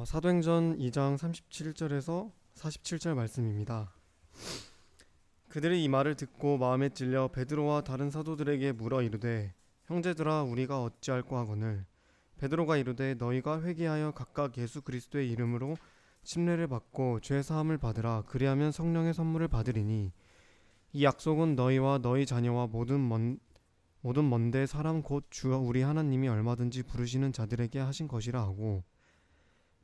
사도행전 2장 37절에서 47절 말씀입니다. 그들이 이 말을 듣고 마음에 찔려 베드로와 다른 사도들에게 물어 이르되 형제들아 우리가 어찌할꼬 하거늘. 베드로가 이르되 너희가 회개하여 각각 예수 그리스도의 이름으로 침례를 받고 죄 사함을 받으라. 그리하면 성령의 선물을 받으리니 이 약속은 너희와 너희 자녀와 모든 먼데 사람 곧 주 우리 하나님이 얼마든지 부르시는 자들에게 하신 것이라 하고,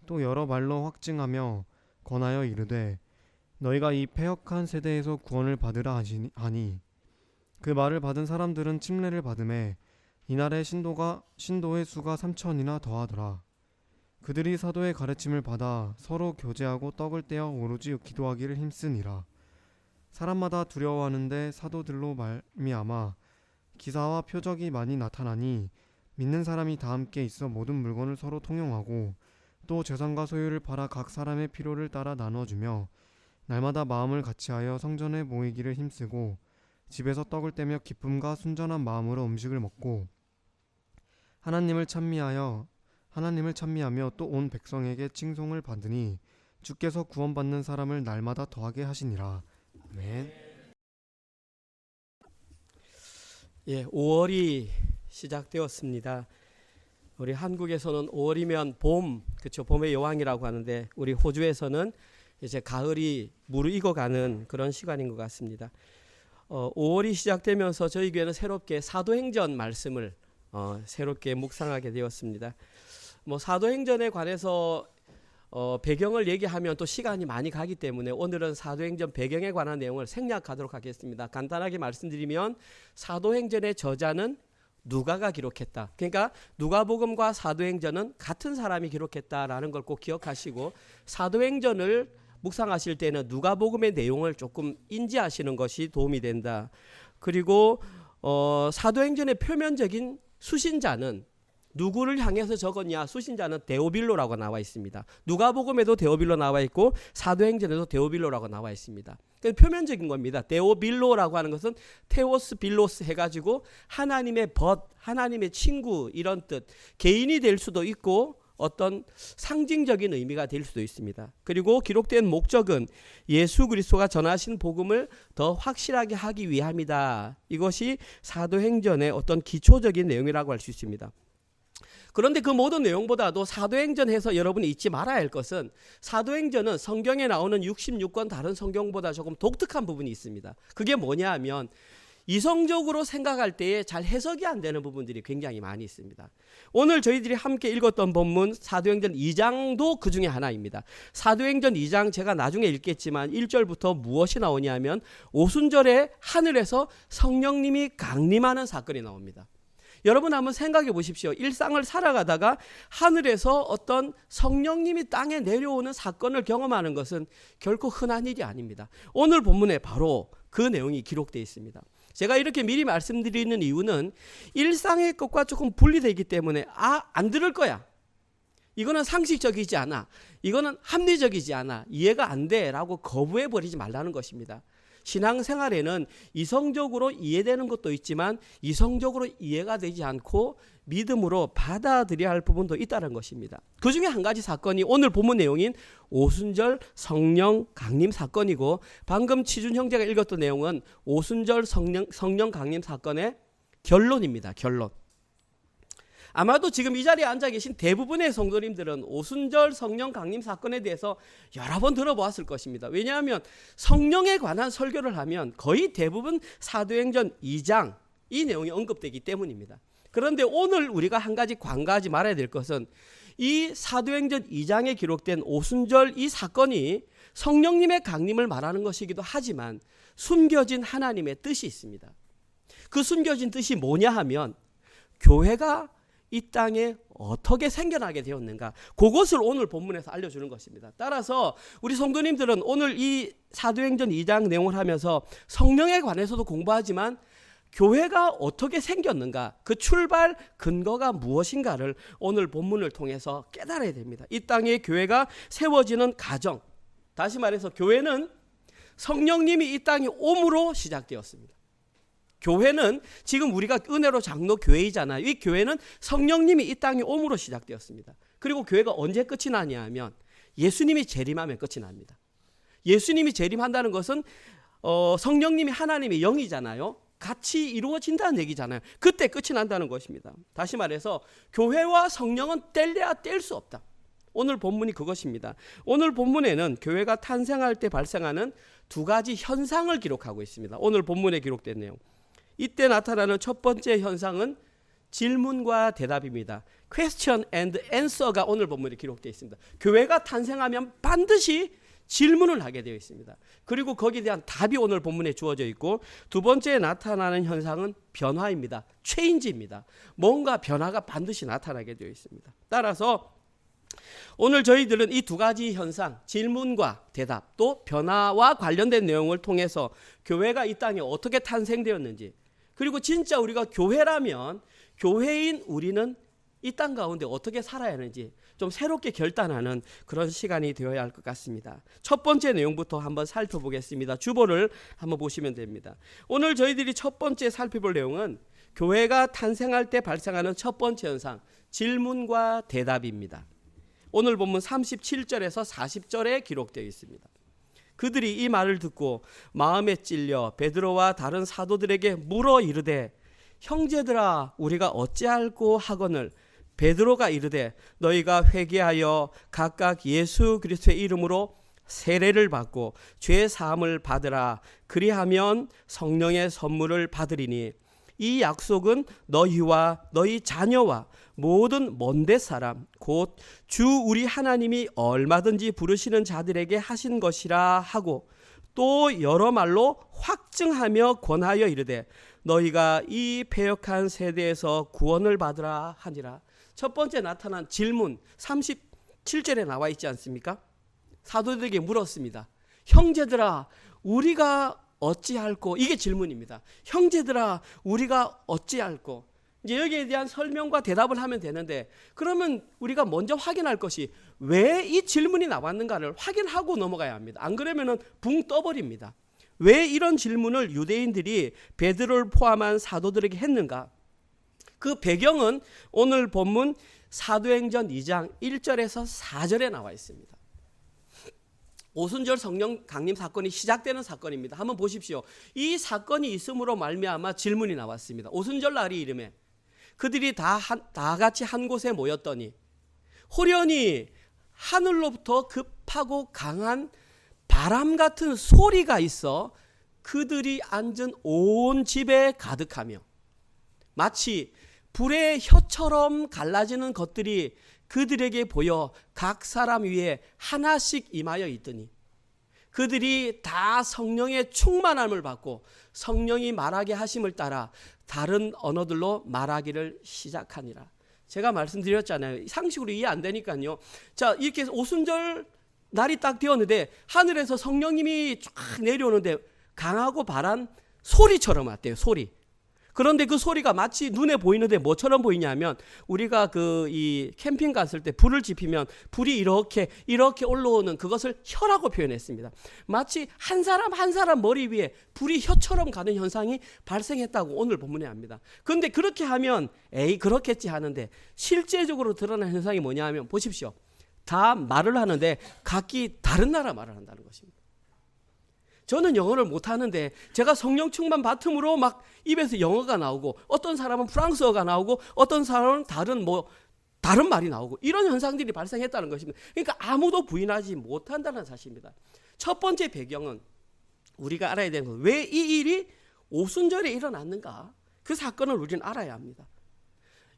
또 여러 말로 확증하며 권하여 이르되 너희가 이 패역한 세대에서 구원을 받으라 하니, 그 말을 받은 사람들은 침례를 받음에 이날에 신도의 수가 3,000이나 더하더라. 그들이 사도의 가르침을 받아 서로 교제하고 떡을 떼어 오로지 기도하기를 힘쓰니라. 사람마다 두려워하는데 사도들로 말미암아 기사와 표적이 많이 나타나니 믿는 사람이 다 함께 있어 모든 물건을 서로 통용하고 또 재산과 소유를 팔아 각 사람의 필요를 따라 나눠주며 날마다 마음을 같이하여 성전에 모이기를 힘쓰고 집에서 떡을 떼며 기쁨과 순전한 마음으로 음식을 먹고 하나님을 찬미하며 또 온 백성에게 칭송을 받으니 주께서 구원받는 사람을 날마다 더하게 하시니라. 아멘. 5월이 시작되었습니다. 우리 한국에서는 5월이면 봄, 그렇죠? 봄의 여왕이라고 하는데 우리 호주에서는 이제 가을이 무르익어가는 그런 시간인 것 같습니다. 5월이 시작되면서 저희 교회는 새롭게 사도행전 말씀을 새롭게 묵상하게 되었습니다. 사도행전에 관해서 배경을 얘기하면 또 시간이 많이 가기 때문에 오늘은 사도행전 배경에 관한 내용을 생략하도록 하겠습니다. 간단하게 말씀드리면 사도행전의 저자는 누가가 기록했다. 그러니까 누가복음과 사도행전은 같은 사람이 기록했다라는 걸 꼭 기억하시고 사도행전을 묵상하실 때는 누가복음의 내용을 조금 인지하시는 것이 도움이 된다. 그리고 사도행전의 표면적인 수신자는 누구를 향해서 적었냐? 수신자는 데오빌로라고 나와 있습니다. 누가복음에도 데오빌로 나와 있고 사도행전에도 데오빌로라고 나와 있습니다. 그러니까 표면적인 겁니다. 데오빌로라고 하는 것은 테오스 빌로스 해가지고 하나님의 벗, 하나님의 친구 이런 뜻. 개인이 될 수도 있고 어떤 상징적인 의미가 될 수도 있습니다. 그리고 기록된 목적은 예수 그리스도가 전하신 복음을 더 확실하게 하기 위함이다. 이것이 사도행전의 어떤 기초적인 내용이라고 할 수 있습니다. 그런데 그 모든 내용보다도 사도행전에서 여러분이 잊지 말아야 할 것은 사도행전은 성경에 나오는 66권 다른 성경보다 조금 독특한 부분이 있습니다. 그게 뭐냐 하면 이성적으로 생각할 때에 잘 해석이 안 되는 부분들이 굉장히 많이 있습니다. 오늘 저희들이 함께 읽었던 본문 사도행전 2장도 그 중에 하나입니다. 사도행전 2장 제가 나중에 읽겠지만 1절부터 무엇이 나오냐면 오순절에 하늘에서 성령님이 강림하는 사건이 나옵니다. 여러분 한번 생각해 보십시오. 일상을 살아가다가 하늘에서 어떤 성령님이 땅에 내려오는 사건을 경험하는 것은 결코 흔한 일이 아닙니다. 오늘 본문에 바로 그 내용이 기록되어 있습니다. 제가 이렇게 미리 말씀드리는 이유는 일상의 것과 조금 분리되기 때문에 안 들을 거야. 이거는 상식적이지 않아. 이거는 합리적이지 않아. 이해가 안 돼 라고 거부해버리지 말라는 것입니다. 신앙생활에는 이성적으로 이해되는 것도 있지만 이성적으로 이해가 되지 않고 믿음으로 받아들여야 할 부분도 있다는 것입니다. 그 중에 한 가지 사건이 오늘 본문 내용인 오순절 성령 강림 사건이고 방금 치준 형제가 읽었던 내용은 오순절 성령 강림 사건의 결론입니다. 결론. 아마도 지금 이 자리에 앉아 계신 대부분의 성도님들은 오순절 성령 강림 사건에 대해서 여러 번 들어보았을 것입니다. 왜냐하면 성령에 관한 설교를 하면 거의 대부분 사도행전 2장 이 내용이 언급되기 때문입니다. 그런데 오늘 우리가 한 가지 관가하지 말아야 될 것은 이 사도행전 2장에 기록된 오순절 이 사건이 성령님의 강림을 말하는 것이기도 하지만 숨겨진 하나님의 뜻이 있습니다. 그 숨겨진 뜻이 뭐냐 하면 교회가 이 땅에 어떻게 생겨나게 되었는가, 그것을 오늘 본문에서 알려주는 것입니다. 따라서 우리 성도님들은 오늘 이 사도행전 2장 내용을 하면서 성령에 관해서도 공부하지만 교회가 어떻게 생겼는가, 그 출발 근거가 무엇인가를 오늘 본문을 통해서 깨달아야 됩니다. 이 땅에 교회가 세워지는 과정, 다시 말해서 교회는 성령님이 이 땅에 옴으로 시작되었습니다. 교회는 지금 우리가 은혜로 장로 교회이잖아요. 이 교회는 성령님이 이 땅에 옴으로 시작되었습니다. 그리고 교회가 언제 끝이 나냐 면 예수님이 재림하면 끝이 납니다. 예수님이 재림한다는 것은 성령님이 하나님의 영이잖아요. 같이 이루어진다는 얘기잖아요. 그때 끝이 난다는 것입니다. 다시 말해서 교회와 성령은 뗄래야 뗄 수 없다. 오늘 본문이 그것입니다. 오늘 본문에는 교회가 탄생할 때 발생하는 두 가지 현상을 기록하고 있습니다. 오늘 본문에 기록된 내용. 이때 나타나는 첫 번째 현상은 질문과 대답입니다. Question and answer가 오늘 본문에 기록되어 있습니다. 교회가 탄생하면 반드시 질문을 하게 되어 있습니다. 그리고 거기에 대한 답이 오늘 본문에 주어져 있고, 두 번째 나타나는 현상은 변화입니다. 체인지입니다. 뭔가 변화가 반드시 나타나게 되어 있습니다. 따라서 오늘 저희들은 이 두 가지 현상, 질문과 대답, 또 변화와 관련된 내용을 통해서 교회가 이 땅에 어떻게 탄생되었는지, 그리고 진짜 우리가 교회라면 교회인 우리는 이 땅 가운데 어떻게 살아야 하는지 좀 새롭게 결단하는 그런 시간이 되어야 할 것 같습니다. 첫 번째 내용부터 한번 살펴보겠습니다. 주보를 한번 보시면 됩니다. 오늘 저희들이 첫 번째 살펴볼 내용은 교회가 탄생할 때 발생하는 첫 번째 현상, 질문과 대답입니다. 오늘 본문 37절에서 40절에 기록되어 있습니다. 그들이 이 말을 듣고 마음에 찔려 베드로와 다른 사도들에게 물어 이르되 형제들아 우리가 어찌할꼬 하거늘 베드로가 이르되 너희가 회개하여 각각 예수 그리스도의 이름으로 세례를 받고 죄 사함을 받으라. 그리하면 성령의 선물을 받으리니 이 약속은 너희와 너희 자녀와 모든 먼데 사람 곧 주 우리 하나님이 얼마든지 부르시는 자들에게 하신 것이라 하고, 또 여러 말로 확증하며 권하여 이르되 너희가 이 패역한 세대에서 구원을 받으라 하니라. 첫 번째 나타난 질문 37절에 나와 있지 않습니까? 사도들에게 물었습니다. 형제들아 우리가 어찌할꼬? 이게 질문입니다. 형제들아 우리가 어찌할꼬? 이제 여기에 대한 설명과 대답을 하면 되는데, 그러면 우리가 먼저 확인할 것이 왜 이 질문이 나왔는가를 확인하고 넘어가야 합니다. 안 그러면은 붕 떠버립니다. 왜 이런 질문을 유대인들이 베드로를 포함한 사도들에게 했는가? 그 배경은 오늘 본문 사도행전 2장 1절에서 4절에 나와 있습니다. 오순절 성령 강림 사건이 시작되는 사건입니다. 한번 보십시오. 이 사건이 있음으로 말미암아 질문이 나왔습니다. 오순절 날이 이름에 그들이 다 같이 한 곳에 모였더니 호련히 하늘로부터 급하고 강한 바람 같은 소리가 있어 그들이 앉은 온 집에 가득하며 마치 불의 혀처럼 갈라지는 것들이 그들에게 보여 각 사람 위에 하나씩 임하여 있더니 그들이 다 성령의 충만함을 받고 성령이 말하게 하심을 따라 다른 언어들로 말하기를 시작하니라. 제가 말씀드렸잖아요. 상식으로 이해 안 되니까요. 자, 이렇게 오순절 날이 딱 되었는데 하늘에서 성령님이 쫙 내려오는데 강하고 바란 소리처럼 왔대요. 소리. 그런데 그 소리가 마치 눈에 보이는데 뭐처럼 보이냐면, 우리가 이 캠핑 갔을 때 불을 지피면 불이 이렇게 올라오는 그것을 혀라고 표현했습니다. 마치 한 사람 한 사람 머리 위에 불이 혀처럼 가는 현상이 발생했다고 오늘 본문에 합니다. 그런데 그렇게 하면 에이 그렇겠지 하는데, 실제적으로 드러난 현상이 뭐냐 하면 보십시오. 다 말을 하는데 각기 다른 나라 말을 한다는 것입니다. 저는 영어를 못하는데 제가 성령 충만 받음으로 막 입에서 영어가 나오고, 어떤 사람은 프랑스어가 나오고, 어떤 사람은 다른 말이 나오고, 이런 현상들이 발생했다는 것입니다. 그러니까 아무도 부인하지 못한다는 사실입니다. 첫 번째 배경은 우리가 알아야 되는 것, 왜 이 일이 오순절에 일어났는가? 그 사건을 우리는 알아야 합니다.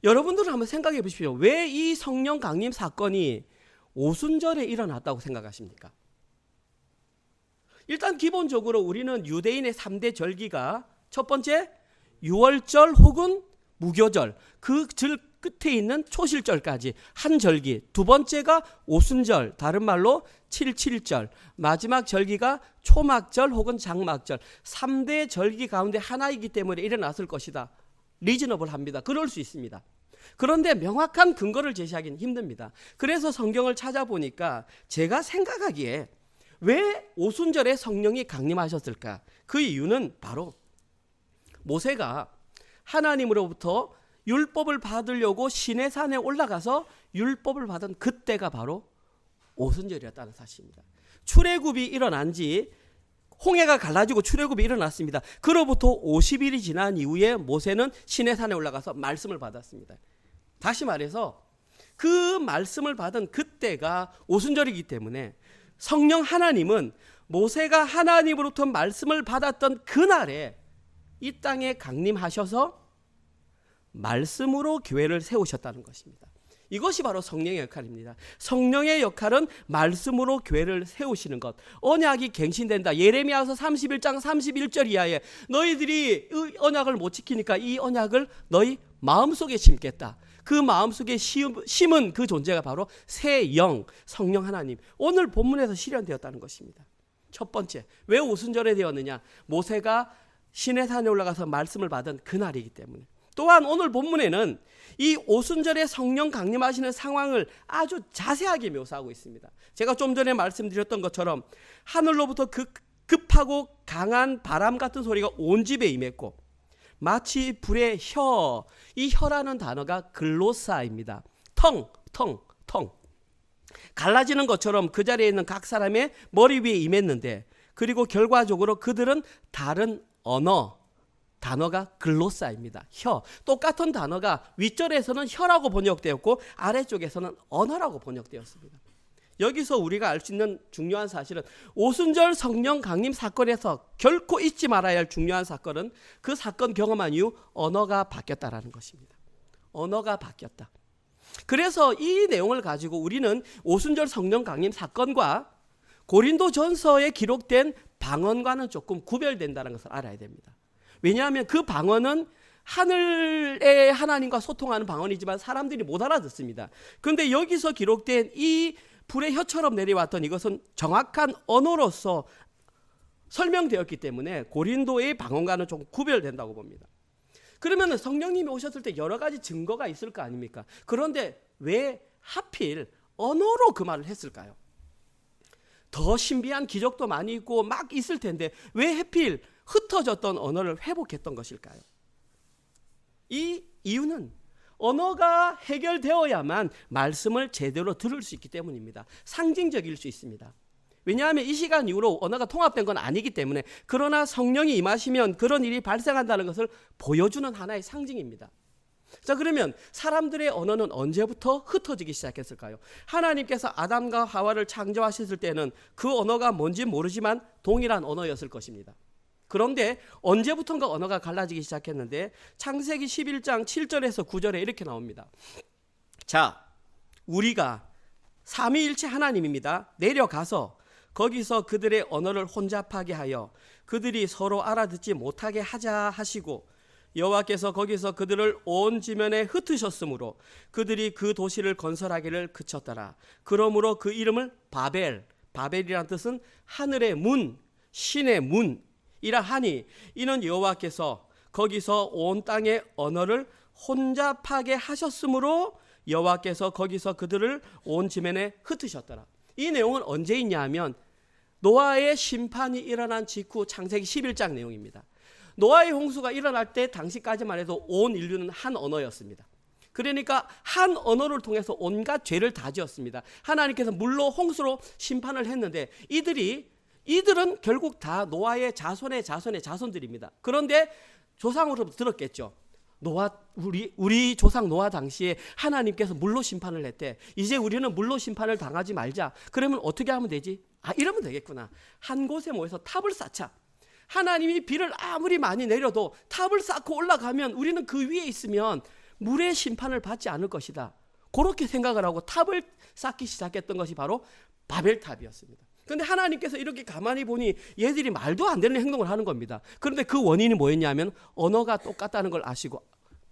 여러분들은 한번 생각해 보십시오. 왜 이 성령 강림 사건이 오순절에 일어났다고 생각하십니까? 일단 기본적으로 우리는 유대인의 3대 절기가 첫 번째 유월절 혹은 무교절, 그 절 끝에 있는 초실절까지 한 절기, 두 번째가 오순절, 다른 말로 77절, 마지막 절기가 초막절 혹은 장막절, 3대 절기 가운데 하나이기 때문에 일어났을 것이다. 리즈너블합니다. 그럴 수 있습니다. 그런데 명확한 근거를 제시하기는 힘듭니다. 그래서 성경을 찾아보니까 제가 생각하기에 왜 오순절에 성령이 강림하셨을까? 그 이유는 바로 모세가 하나님으로부터 율법을 받으려고 시내산에 올라가서 율법을 받은 그때가 바로 오순절이었다는 사실입니다. 출애굽이 일어난 지 홍해가 갈라지고 출애굽이 일어났습니다. 그로부터 50일이 지난 이후에 모세는 시내산에 올라가서 말씀을 받았습니다. 다시 말해서 그 말씀을 받은 그때가 오순절이기 때문에 성령 하나님은 모세가 하나님으로부터 말씀을 받았던 그날에 이 땅에 강림하셔서 말씀으로 교회를 세우셨다는 것입니다. 이것이 바로 성령의 역할입니다. 성령의 역할은 말씀으로 교회를 세우시는 것. 언약이 갱신된다. 예레미야서 31장 31절 이하에 너희들이 이 언약을 못 지키니까 이 언약을 너희 마음속에 심겠다. 그 마음속에 심은 그 존재가 바로 새 영, 성령 하나님. 오늘 본문에서 실현되었다는 것입니다. 첫 번째, 왜 오순절에 되었느냐? 모세가 시내산에 올라가서 말씀을 받은 그날이기 때문에. 또한 오늘 본문에는 이 오순절에 성령 강림하시는 상황을 아주 자세하게 묘사하고 있습니다. 제가 좀 전에 말씀드렸던 것처럼 하늘로부터 급하고 강한 바람 같은 소리가 온 집에 임했고 마치 불의 혀, 이 혀라는 단어가 글로사입니다. 텅. 갈라지는 것처럼 그 자리에 있는 각 사람의 머리 위에 임했는데 그리고 결과적으로 그들은 다른 언어, 단어가 글로사입니다. 혀. 똑같은 단어가 윗절에서는 혀라고 번역되었고 아래쪽에서는 언어라고 번역되었습니다. 여기서 우리가 알 수 있는 중요한 사실은 오순절 성령 강림 사건에서 결코 잊지 말아야 할 중요한 사건은 그 사건 경험한 이후 언어가 바뀌었다라는 것입니다. 언어가 바뀌었다. 그래서 이 내용을 가지고 우리는 오순절 성령 강림 사건과 고린도전서에 기록된 방언과는 조금 구별된다는 것을 알아야 됩니다. 왜냐하면 그 방언은 하늘의 하나님과 소통하는 방언이지만 사람들이 못 알아듣습니다. 그런데 여기서 기록된 이 불의 혀처럼 내려왔던 이것은 정확한 언어로서 설명되었기 때문에 고린도의 방언과는 좀 구별된다고 봅니다. 그러면 성령님이 오셨을 때 여러 가지 증거가 있을 거 아닙니까? 그런데 왜 하필 언어로 그 말을 했을까요? 더 신비한 기적도 많이 있고 막 있을 텐데 왜 하필 흩어졌던 언어를 회복했던 것일까요? 이 이유는 언어가 해결되어야만 말씀을 제대로 들을 수 있기 때문입니다. 상징적일 수 있습니다. 왜냐하면 이 시간 이후로 언어가 통합된 건 아니기 때문에 그러나 성령이 임하시면 그런 일이 발생한다는 것을 보여주는 하나의 상징입니다. 자, 그러면 사람들의 언어는 언제부터 흩어지기 시작했을까요? 하나님께서 아담과 하와를 창조하셨을 때는 그 언어가 뭔지 모르지만 동일한 언어였을 것입니다. 그런데 언제부턴가 언어가 갈라지기 시작했는데 창세기 11장 7절에서 9절에 이렇게 나옵니다. 자, 우리가 삼위일체 하나님입니다. 내려가서 거기서 그들의 언어를 혼잡하게 하여 그들이 서로 알아듣지 못하게 하자 하시고 여호와께서 거기서 그들을 온 지면에 흩으셨으므로 그들이 그 도시를 건설하기를 그쳤더라. 그러므로 그 이름을 바벨이란 뜻은 하늘의 문, 신의 문이라 하니 이는 여호와께서 거기서 온 땅의 언어를 혼잡하게 하셨으므로 여호와께서 거기서 그들을 온 지면에 흩으셨더라. 이 내용은 언제 있냐 하면 노아의 심판이 일어난 직후 창세기 11장 내용입니다. 노아의 홍수가 일어날 때 당시까지만 해도 온 인류는 한 언어였습니다. 그러니까 한 언어를 통해서 온갖 죄를 다 지었습니다. 하나님께서 물로 홍수로 심판을 했는데 이들은 결국 다 노아의 자손의 자손들입니다. 그런데 조상으로부터 들었겠죠. 우리 조상 노아 당시에 하나님께서 물로 심판을 했대. 이제 우리는 물로 심판을 당하지 말자. 그러면 어떻게 하면 되지? 이러면 되겠구나. 한 곳에 모여서 탑을 쌓자. 하나님이 비를 아무리 많이 내려도 탑을 쌓고 올라가면 우리는 그 위에 있으면 물의 심판을 받지 않을 것이다. 그렇게 생각을 하고 탑을 쌓기 시작했던 것이 바로 바벨탑이었습니다. 그런데 하나님께서 이렇게 가만히 보니 얘들이 말도 안 되는 행동을 하는 겁니다. 그런데 그 원인이 뭐였냐면 언어가 똑같다는 걸 아시고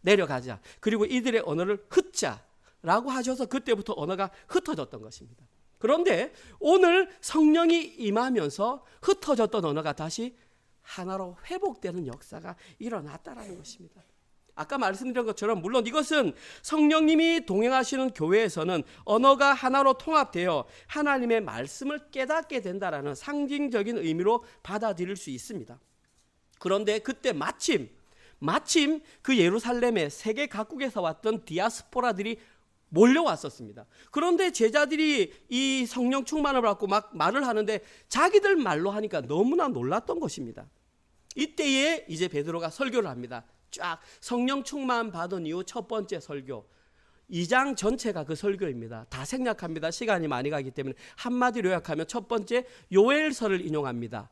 내려가자. 그리고 이들의 언어를 흩자라고 하셔서 그때부터 언어가 흩어졌던 것입니다. 그런데 오늘 성령이 임하면서 흩어졌던 언어가 다시 하나로 회복되는 역사가 일어났다라는 것입니다. 아까 말씀드린 것처럼 물론 이것은 성령님이 동행하시는 교회에서는 언어가 하나로 통합되어 하나님의 말씀을 깨닫게 된다라는 상징적인 의미로 받아들일 수 있습니다. 그런데 그때 마침 그 예루살렘에 세계 각국에서 왔던 디아스포라들이 몰려왔었습니다. 그런데 제자들이 이 성령 충만을 받고 막 말을 하는데 자기들 말로 하니까 너무나 놀랐던 것입니다. 이때에 이제 베드로가 설교를 합니다. 쫙 성령 충만 받은 이후 첫 번째 설교, 2장 전체가 그 설교입니다. 다 생략합니다. 시간이 많이 가기 때문에 한마디로 요약하면 첫 번째 요엘서를 인용합니다.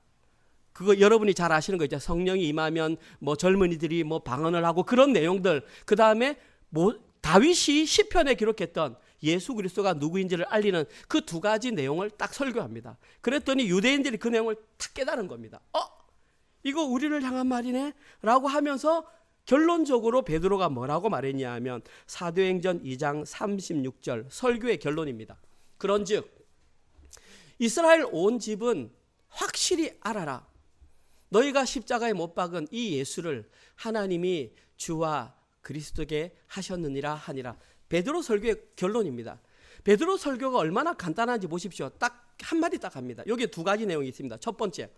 그거 여러분이 잘 아시는 거 있죠. 성령이 임하면 뭐 젊은이들이 뭐 방언을 하고 그런 내용들. 그 다음에 다윗이 시편에 기록했던 예수 그리스도가 누구인지를 알리는 그 두 가지 내용을 딱 설교합니다. 그랬더니 유대인들이 그 내용을 탁 깨달은 겁니다. 이거 우리를 향한 말이네 라고 하면서 결론적으로 베드로가 뭐라고 말했냐 하면 사도행전 2장 36절 설교의 결론입니다. 그런즉 이스라엘 온 집은 확실히 알아라. 너희가 십자가에 못 박은 이 예수를 하나님이 주와 그리스도께 하셨느니라 하니라. 베드로 설교의 결론입니다. 베드로 설교가 얼마나 간단한지 보십시오. 딱 한마디 딱 합니다. 여기에 두 가지 내용이 있습니다. 첫 번째,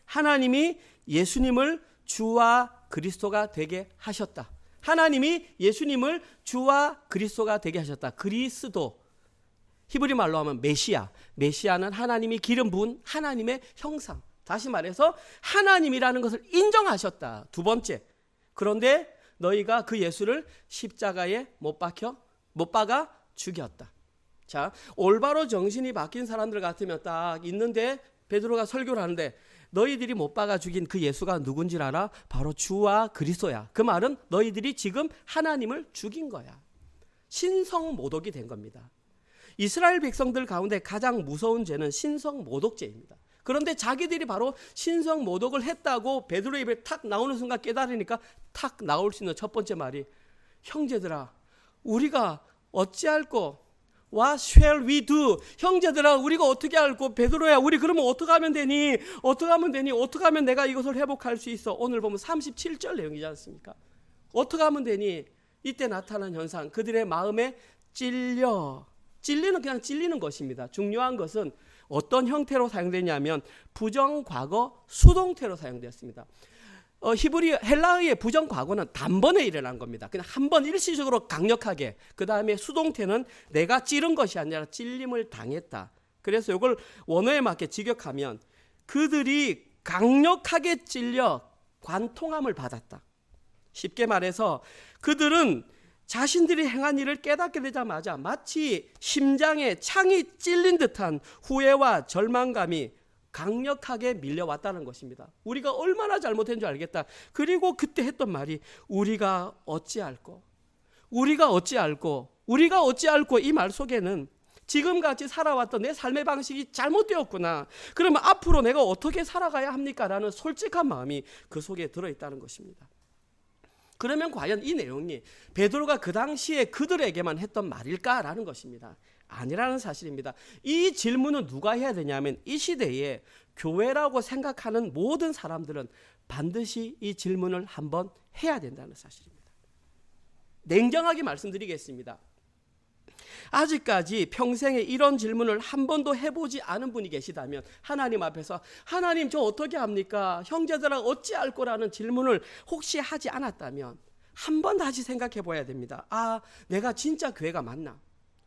하나님이 예수님을 주와 그리스도가 되게 하셨다. 하나님이 예수님을 주와 그리스도가 되게 하셨다. 그리스도, 히브리 말로 하면 메시아. 메시아는 하나님이 기름 부은 하나님의 형상. 다시 말해서 하나님이라는 것을 인정하셨다. 두 번째, 그런데 너희가 그 예수를 십자가에 못 박아 죽였다. 자, 올바로 정신이 바뀐 사람들 같으면 딱 있는데 베드로가 설교를 하는데 너희들이 못 박아 죽인 그 예수가 누군지 알아? 바로 주와 그리스도야. 그 말은 너희들이 지금 하나님을 죽인 거야. 신성모독이 된 겁니다. 이스라엘 백성들 가운데 가장 무서운 죄는 신성모독죄입니다. 그런데 자기들이 바로 신성모독을 했다고 베드로의 입에 탁 나오는 순간 깨달으니까 탁 나올 수 있는 첫 번째 말이, 형제들아 우리가 어찌할꼬? What shall we do? 형제들아 우리가 어떻게 할꼬? 베드로야 우리 그러면 어떻게 하면 되니? 어떻게 하면 되니? 어떻게 하면 내가 이것을 회복할 수 있어? 오늘 보면 37절 내용이지 않습니까? 어떻게 하면 되니? 이때 나타난 현상, 그들의 마음에 찔리는 그냥 찔리는 것입니다. 중요한 것은 어떤 형태로 사용되냐면 부정과거 수동태로 사용되었습니다. 헬라어의 부정과거는 단번에 일어난 겁니다. 그냥 한번 일시적으로 강력하게. 그 다음에 수동태는 내가 찌른 것이 아니라 찔림을 당했다. 그래서 이걸 원어에 맞게 직역하면 그들이 강력하게 찔려 관통함을 받았다. 쉽게 말해서 그들은 자신들이 행한 일을 깨닫게 되자마자 마치 심장에 창이 찔린 듯한 후회와 절망감이 강력하게 밀려왔다는 것입니다. 우리가 얼마나 잘못한 줄 알겠다. 그리고 그때 했던 말이 우리가 어찌할꼬? 이 말 속에는 지금같이 살아왔던 내 삶의 방식이 잘못되었구나. 그러면 앞으로 내가 어떻게 살아가야 합니까? 라는 솔직한 마음이 그 속에 들어있다는 것입니다. 그러면 과연 이 내용이 베드로가 그 당시에 그들에게만 했던 말일까라는 것입니다. 아니라는 사실입니다. 이 질문은 누가 해야 되냐면 이 시대에 교회라고 생각하는 모든 사람들은 반드시 이 질문을 한번 해야 된다는 사실입니다. 냉정하게 말씀드리겠습니다. 아직까지 평생에 이런 질문을 한 번도 해보지 않은 분이 계시다면 하나님 앞에서 하나님 저 어떻게 합니까? 형제들아 어찌할 거라는 질문을 혹시 하지 않았다면 한 번 다시 생각해 봐야 됩니다. 내가 진짜 교회가 맞나?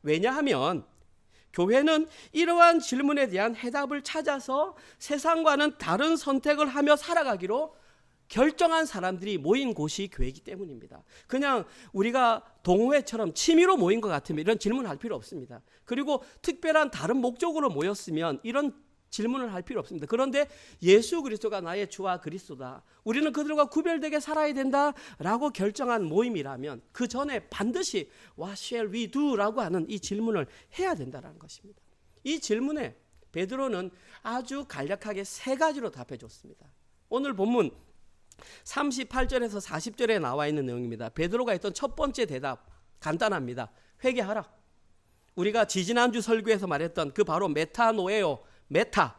왜냐하면 교회는 이러한 질문에 대한 해답을 찾아서 세상과는 다른 선택을 하며 살아가기로 결정한 사람들이 모인 곳이 교회이기 때문입니다. 그냥 우리가 동호회처럼 취미로 모인 것 같으면 이런 질문을 할 필요 없습니다. 그리고 특별한 다른 목적으로 모였으면 이런 질문을 할 필요 없습니다. 그런데 예수 그리스도가 나의 주와 그리스도다. 우리는 그들과 구별되게 살아야 된다라고 결정한 모임이라면 그 전에 반드시 What shall we do? 라고 하는 이 질문을 해야 된다는 것입니다. 이 질문에 베드로는 아주 간략하게 세 가지로 답해 줬습니다. 오늘 본문 38절에서 40절에 나와 있는 내용입니다. 베드로가 했던 첫 번째 대답 간단합니다. 회개하라. 우리가 지지난주 설교에서 말했던 그 바로 메타노에오, 메타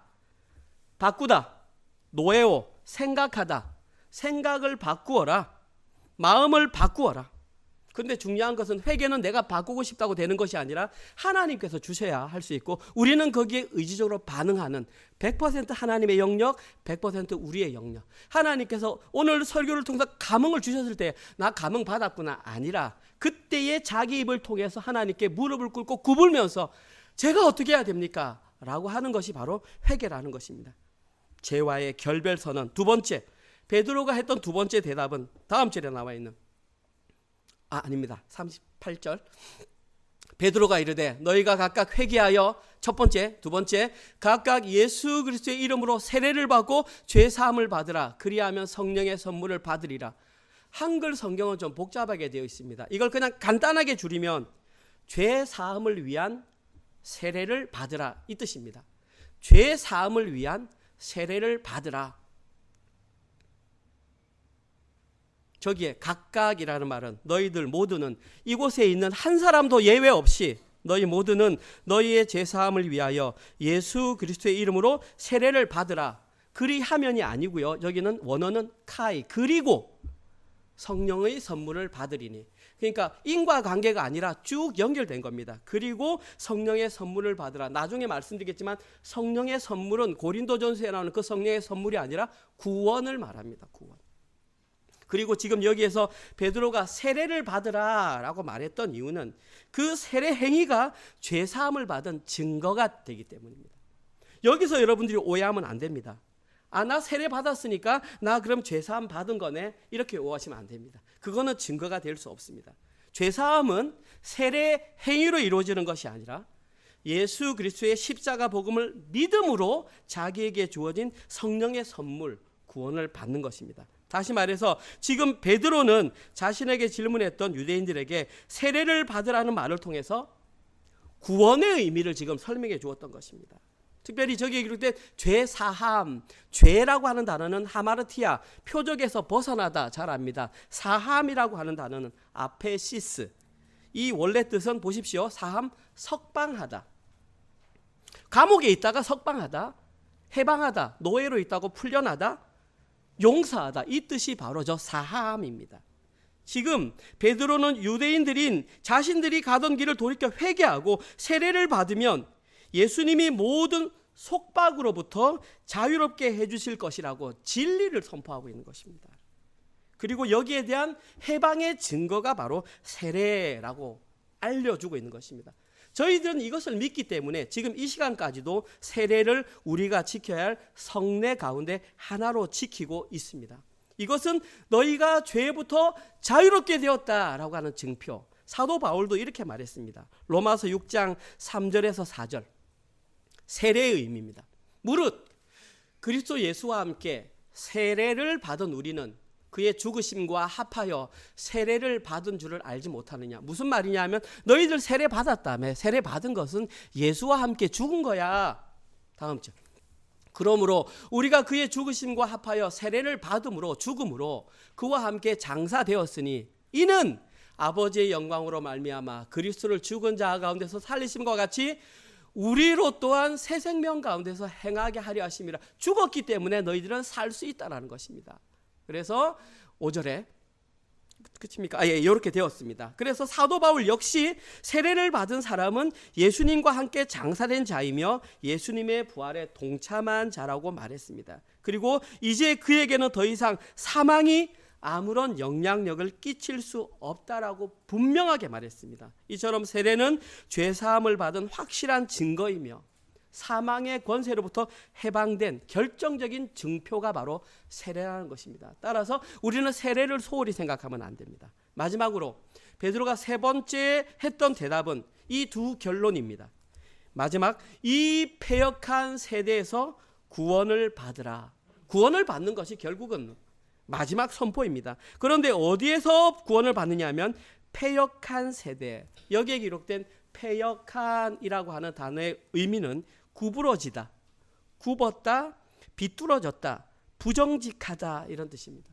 바꾸다, 노에오 생각하다, 생각을 바꾸어라, 마음을 바꾸어라. 근데 중요한 것은 회개는 내가 바꾸고 싶다고 되는 것이 아니라 하나님께서 주셔야 할 수 있고, 우리는 거기에 의지적으로 반응하는 100% 하나님의 영역, 100% 우리의 영역. 하나님께서 오늘 설교를 통해서 감흥을 주셨을 때 나 감흥 받았구나 아니라, 그때의 자기 입을 통해서 하나님께 무릎을 꿇고 굽으면서 제가 어떻게 해야 됩니까? 라고 하는 것이 바로 회개라는 것입니다. 죄와의 결별선언. 두 번째, 베드로가 했던 두 번째 대답은 다음 절에 나와 있는, 아닙니다. 38절. 베드로가 이르되 너희가 각각 회개하여, 첫 번째, 두 번째, 각각 예수 그리스도의 이름으로 세례를 받고 죄 사함을 받으라. 그리하면 성령의 선물을 받으리라. 한글 성경은 좀 복잡하게 되어 있습니다. 이걸 그냥 간단하게 줄이면 죄 사함을 위한 세례를 받으라, 이 뜻입니다. 죄 사함을 위한 세례를 받으라. 저기에 각각이라는 말은 너희들 모두는, 이곳에 있는 한 사람도 예외 없이 너희 모두는 너희의 죄사함을 위하여 예수 그리스도의 이름으로 세례를 받으라. 그리하면이 아니고요. 여기는 원어는 카이, 그리고 성령의 선물을 받으리니. 그러니까 인과관계가 아니라 쭉 연결된 겁니다. 그리고 성령의 선물을 받으라. 나중에 말씀드리겠지만 성령의 선물은 고린도전서에 나오는 그 성령의 선물이 아니라 구원을 말합니다. 구원. 그리고 지금 여기에서 베드로가 세례를 받으라 라고 말했던 이유는 그 세례 행위가 죄사함을 받은 증거가 되기 때문입니다. 여기서 여러분들이 오해하면 안 됩니다. 나 세례 받았으니까 나 그럼 죄사함 받은 거네, 이렇게 오해하시면 안 됩니다. 그거는 증거가 될 수 없습니다. 죄사함은 세례 행위로 이루어지는 것이 아니라 예수 그리스도의 십자가 복음을 믿음으로 자기에게 주어진 성령의 선물, 구원을 받는 것입니다. 다시 말해서 지금 베드로는 자신에게 질문했던 유대인들에게 세례를 받으라는 말을 통해서 구원의 의미를 지금 설명해 주었던 것입니다. 특별히 저기에 기록된 죄 사함, 죄라고 하는 단어는 하마르티아, 표적에서 벗어나다, 잘 압니다. 사함이라고 하는 단어는 아페시스. 이 원래 뜻은 보십시오. 사함, 석방하다. 감옥에 있다가 석방하다, 해방하다, 노예로 있다고 풀려나다, 용서하다, 이 뜻이 바로 저 사함입니다. 지금 베드로는 유대인들인 자신들이 가던 길을 돌이켜 회개하고 세례를 받으면 예수님이 모든 속박으로부터 자유롭게 해주실 것이라고 진리를 선포하고 있는 것입니다. 그리고 여기에 대한 해방의 증거가 바로 세례라고 알려주고 있는 것입니다. 저희들은 이것을 믿기 때문에 지금 이 시간까지도 세례를 우리가 지켜야 할 성례 가운데 하나로 지키고 있습니다. 이것은 너희가 죄부터 자유롭게 되었다라고 하는 증표. 사도 바울도 이렇게 말했습니다. 로마서 6장 3절에서 4절. 세례의 의미입니다. 무릇 그리스도 예수와 함께 세례를 받은 우리는 그의 죽으심과 합하여 세례를 받은 줄을 알지 못하느냐. 무슨 말이냐 하면 너희들 세례 받았다며. 세례 받은 것은 예수와 함께 죽은 거야. 다음 절. 그러므로 우리가 그의 죽으심과 합하여 세례를 받음으로, 죽음으로 그와 함께 장사되었으니 이는 아버지의 영광으로 말미암아 그리스도를 죽은 자 가운데서 살리심과 같이 우리로 또한 새 생명 가운데서 행하게 하려 하심이라. 죽었기 때문에 너희들은 살 수 있다라는 것입니다. 그래서 5절에 끝입니까? 이렇게 되었습니다. 그래서 사도 바울 역시 세례를 받은 사람은 예수님과 함께 장사된 자이며 예수님의 부활에 동참한 자라고 말했습니다. 그리고 이제 그에게는 더 이상 사망이 아무런 영향력을 끼칠 수 없다라고 분명하게 말했습니다. 이처럼 세례는 죄사함을 받은 확실한 증거이며 사망의 권세로부터 해방된 결정적인 증표가 바로 세례라는 것입니다. 따라서 우리는 세례를 소홀히 생각하면 안 됩니다. 마지막으로 베드로가 세 번째 했던 대답은 이 두 결론입니다. 마지막, 이 패역한 세대에서 구원을 받으라. 구원을 받는 것이 결국은 마지막 선포입니다. 그런데 어디에서 구원을 받느냐 하면 패역한 세대. 여기에 기록된 패역한이라고 하는 단어의 의미는 구부러지다, 굽었다, 비뚤어졌다, 부정직하다, 이런 뜻입니다.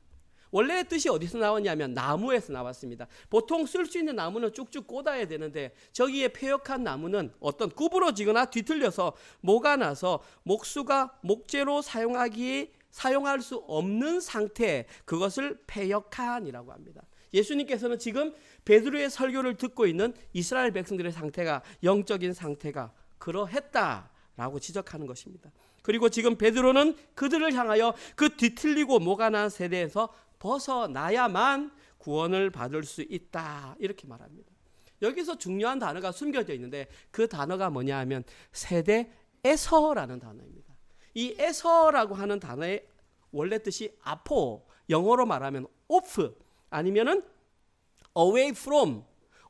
원래 뜻이 어디서 나왔냐면 나무에서 나왔습니다. 보통 쓸 수 있는 나무는 쭉쭉 꽂아야 되는데 저기에 패역한 나무는 어떤 구부러지거나 뒤틀려서 모가 나서 목수가 목재로 사용할 수 없는 상태, 그것을 패역한이라고 합니다. 예수님께서는 지금 베드로의 설교를 듣고 있는 이스라엘 백성들의 상태가, 영적인 상태가 그러했다라고 지적하는 것입니다. 그리고 지금 베드로는 그들을 향하여 그 뒤틀리고 모가난 세대에서 벗어나야만 구원을 받을 수 있다, 이렇게 말합니다. 여기서 중요한 단어가 숨겨져 있는데 그 단어가 뭐냐 하면 세대에서라는 단어입니다. 이 에서라고 하는 단어의 원래 뜻이 아포, 영어로 말하면 off, 아니면은 away from,